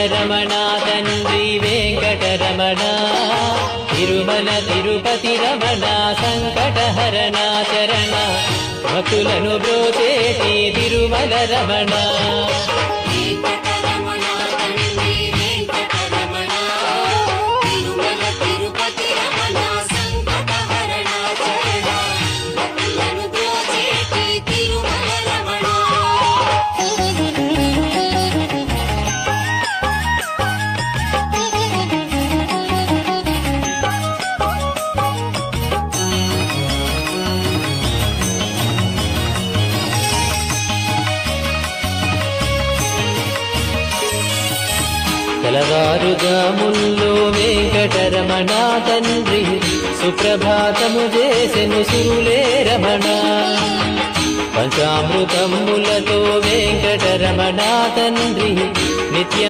వెంకటరమణ తండ్రి వెంకటరమణ తిరుమల తిరుపతి రమణ సంకటహరణ చరణ భక్తులను బ్రోచేటి తిరుమల రమణ తెలవారుజాముల్లో వెంకటరమణ తండ్రి సుప్రభాతము చేసెను సురులే రమణ పంచామృతములతో వెంకటరమణ తండ్రి నిత్య